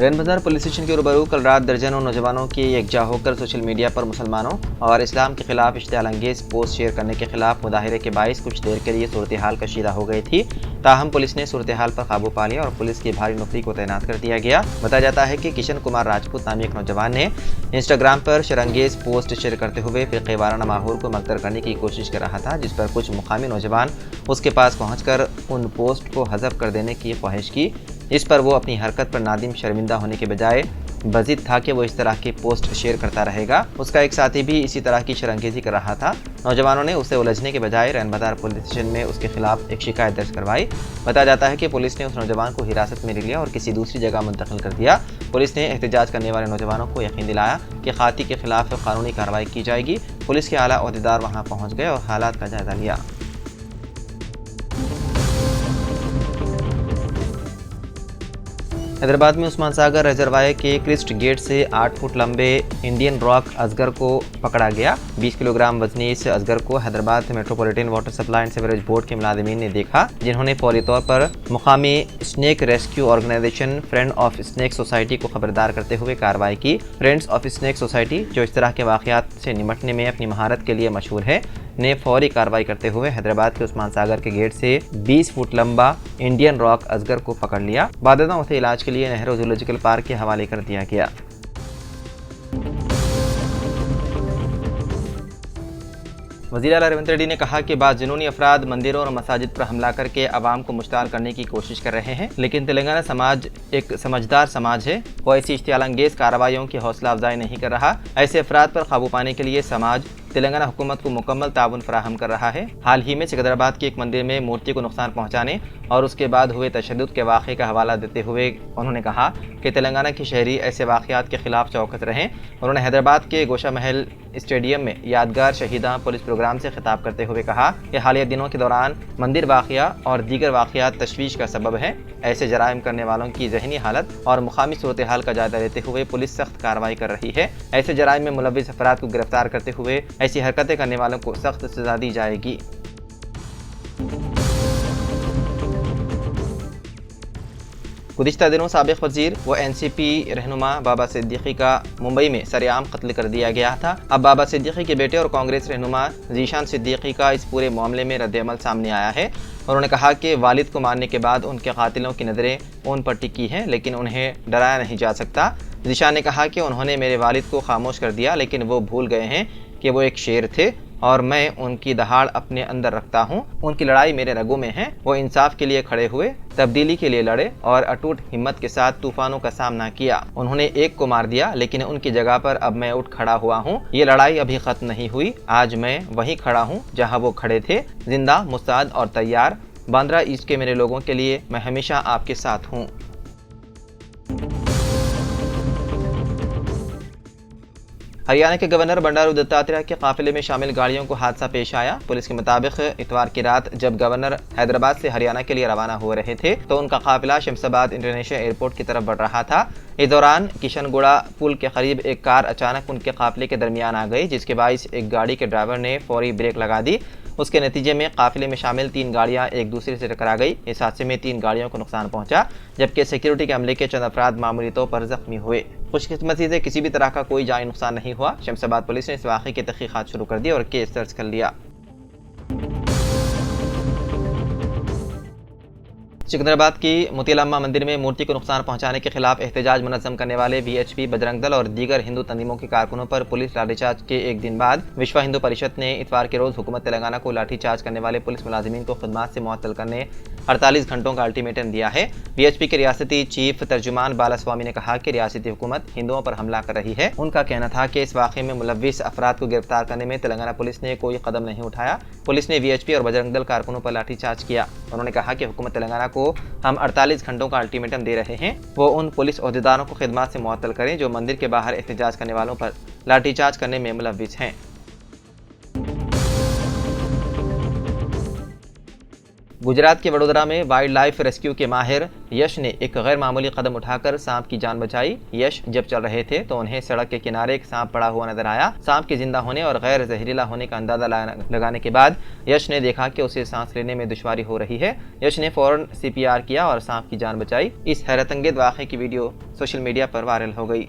रैन बाजार police station के रूबरू कल रात दर्जनों नौजवानों की एकजा होकर सोशल मीडिया पर मुसलमानों और इस्लाम के खिलाफ इश्तियाल अंगेज पोस्ट शेयर करने के खिलाफ मुजाहिरे के बाइस कुछ देर के लिए सूरत हाल कशीदा हो गई थी। ताहम पुलिस ने सूरत हाल पर काबू पा लिया और पुलिस की भारी नफरी को तैनात कर दिया गया। बताया जाता है कि किशन कुमार राजपूत नामी एक नौजवान ने इंस्टाग्राम पर शरंगेज पोस्ट शेयर करते हुए फिरक़े वाराना माहौल को मकदर करने की कोशिश कर रहा था, जिस पर कुछ मुकामी नौजवान उसके पास पहुंचकर उन पोस्ट को हज़फ कर देने की ख्वाहिश की। इस पर वो अपनी हरकत पर नादिम शर्मिंदा होने के बजाय बज़िद था कि वो इस तरह की पोस्ट शेयर करता रहेगा। उसका एक साथी भी इसी तरह की शरंगेजी कर रहा था। नौजवानों ने उसे उलझने के बजाय रैन बाजार पुलिस स्टेशन में उसके खिलाफ एक शिकायत दर्ज करवाई। बताया जाता है कि पुलिस ने उस नौजवान को हिरासत में ले लिया और किसी दूसरी जगह मुंतकिल कर दिया। पुलिस ने एहतजाज करने वाले नौजवानों को यकीन दिलाया कि खाती के खिलाफ कानूनी कार्रवाई की जाएगी। पुलिस के आला ओहदेदार वहाँ पहुँच गए और हालात का जायजा लिया। हैदराबाद में उस्मान सागर रिजर्वायर के क्रिस्ट गेट से 8 फुट लंबे इंडियन रॉक अजगर को पकड़ा गया। 20 किलोग्राम वजनी इस अजगर को Hyderabad metropolitan water supply and sewerage board के मुलाजिमीन ने देखा, जिन्होंने फौरी तौर पर मुकामी snake rescue organisation friend of snake society को खबरदार करते हुए कार्रवाई की। फ्रेंड्स ऑफ स्नेक सोसाइटी, जो इस तरह के वाक़यात से निपटने में अपनी महारत के लिए मशहूर है, ने फौरी कार्रवाई करते हुए हैदराबाद के उस्मान सागर के गेट से 20 फुट लंबा इंडियन रॉक अजगर को पकड़ लिया। बाददा उसे इलाज के लिए नेहरू जूलॉजिकल पार्क के हवाले कर दिया गया। वज़ीर आला रेवंत रेड्डी ने कहा कि बाद जुनूनी अफराद मंदिरों और मसाजिद पर हमला करके आवाम को मुश्ताल करने की कोशिश कर रहे हैं, लेकिन तेलंगाना समाज एक समझदार समाज है। वो ऐसी इश्तियाल अंगेज कार्रवाइयों की हौसला अफजाई नहीं कर रहा। ऐसे अफराद पर काबू पाने के लिए समाज तेलंगाना हुकूमत को मुकम्मल ताउन फराहम कर रहा है। हाल ही में सिकंदराबाद के एक मंदिर में मूर्ति को नुकसान पहुंचाने और उसके बाद हुए तशद्दुद के वाक़े का हवाला देते हुए उन्होंने कहा कि तेलंगाना के शहरी ऐसे वाक़यात के खिलाफ चौकस रहें। उन्होंने हैदराबाद के गोशा महल स्टेडियम में यादगार शहीदा पुलिस प्रोग्राम से खिताब करते हुए कहा कि हालिया दिनों के दौरान मंदिर वाक़या और दीगर वाक़यात तशवीश का सबब है। ऐसे जराइम करने वालों की ज़हनी हालत और मुकामी सूरत हाल का जायजा लेते हुए पुलिस सख्त कार्रवाई कर रही है। ऐसे जराइम में मुलव्विस अफराद को गिरफ्तार करते हुए ऐसी हरकतें करने वालों को सख्त सजा दी जाएगी। गुज़िश्ता दिनों साबिक़ वज़ीर व NCP रहनुमा बाबा सिद्दीकी का मुंबई में सरेआम कत्ल कर दिया गया था। अब बाबा सिद्दीकी के बेटे और कांग्रेस रहनुमा ज़ीशान सिद्दीकी का इस पूरे मामले में रद्द-ए-अमल सामने आया है। उन्होंने कहा कि वालिद को मारने के बाद उनके कातिलों की नज़रें उन पर टिकी हैं, लेकिन उन्हें डराया नहीं जा सकता। ज़ीशान ने कहा कि उन्होंने मेरे वालिद को खामोश कर दिया, लेकिन वो भूल गए हैं कि वो एक शेर थे और मैं उनकी दहाड़ अपने अंदर रखता हूँ। उनकी लड़ाई मेरे रगों में है। वो इंसाफ के लिए खड़े हुए, तब्दीली के लिए लड़े और अटूट हिम्मत के साथ तूफानों का सामना किया। उन्होंने एक को मार दिया, लेकिन उनकी जगह पर अब मैं उठ खड़ा हुआ हूँ। ये लड़ाई अभी खत्म नहीं हुई। आज मैं वहीं खड़ा हूँ जहाँ वो खड़े थे, जिंदा, मुस्तैद और तैयार। बांद्रा ईस्ट के मेरे लोगों के लिए मैं हमेशा आपके साथ हूँ। हरियाणा के गवर्नर बंडारू दत्तात्रेय के काफिले में शामिल गाड़ियों को हादसा पेश आया। पुलिस के मुताबिक इतवार की रात जब गवर्नर हैदराबाद से हरियाणा के लिए रवाना हो रहे थे तो उनका काफिला शमशाबाद इंटरनेशनल एयरपोर्ट की तरफ बढ़ रहा था। इस दौरान किशनगुड़ा पुल के करीब एक कार अचानक उनके काफिले के दरमियान आ गई, जिसके बाइस एक गाड़ी के ड्राइवर ने फौरी ब्रेक लगा दी। उसके नतीजे में काफिले में शामिल 3 गाड़ियां एक दूसरे से टकरा गई। इस हादसे में 3 गाड़ियों को नुकसान पहुंचा, जबकि सिक्योरिटी के अमले के चंद अफराद मामूली तौर पर जख्मी हुए। खुशकिस्मती से किसी भी तरह का कोई जानी नुकसान नहीं हुआ। शमशाबाद पुलिस ने इस वाक़े की तहकीकात शुरू कर दी और केस दर्ज कर लिया। सिकंदराबाद की मोतीलाम्मा मंदिर में मूर्ति को नुकसान पहुंचाने के खिलाफ एहतजाज मुनज़्ज़म करने वाले VHP, बजरंग दल और दीगर हिंदू तंजीमों के कारकुनों पर पुलिस लाठीचार्ज के एक दिन बाद विश्व हिंदू परिषद ने इतवार के रोज हुकूमत तेलंगाना को लाठीचार्ज करने वाले पुलिस मुलाजिमीन को खिदमत से मुअत्तल करने 48 घंटों का अल्टीमेटम दिया है। VHP के रियासती चीफ तर्जुमान बालास्वामी ने कहा कि रियासती हुकूमत हिंदुओं पर हमला कर रही है। उनका कहना था कि इस वाक़े में मुलव्विस अफराद को गिरफ्तार करने में तेलंगाना पुलिस ने कोई कदम नहीं उठाया। पुलिस ने VHP और बजरंग दल कारकुनों पर लाठीचार्ज किया। उन्होंने कहा कि हुकूमत तेलंगाना को हम 48 घंटों का अल्टीमेटम दे रहे हैं। वो उन पुलिस ओहदेदारों को खिदमत से मुअत्तल करें जो मंदिर के बाहर एहतजाज करने वालों पर लाठीचार्ज करने में मुलव्विस हैं। गुजरात के वडोदरा में वाइल्ड लाइफ रेस्क्यू के माहिर यश ने एक गैर मामूली कदम उठाकर सांप की जान बचाई। यश जब चल रहे थे तो उन्हें सड़क के किनारे एक सांप पड़ा हुआ नजर आया। सांप के जिंदा होने और गैर जहरीला होने का अंदाजा लगाने के बाद यश ने देखा कि उसे सांस लेने में दुश्वारी हो रही है। यश ने फौरन CPR किया और सांप की जान बचाई। इस हैरतअंगेज वाक़े की वीडियो सोशल मीडिया पर वायरल हो गई।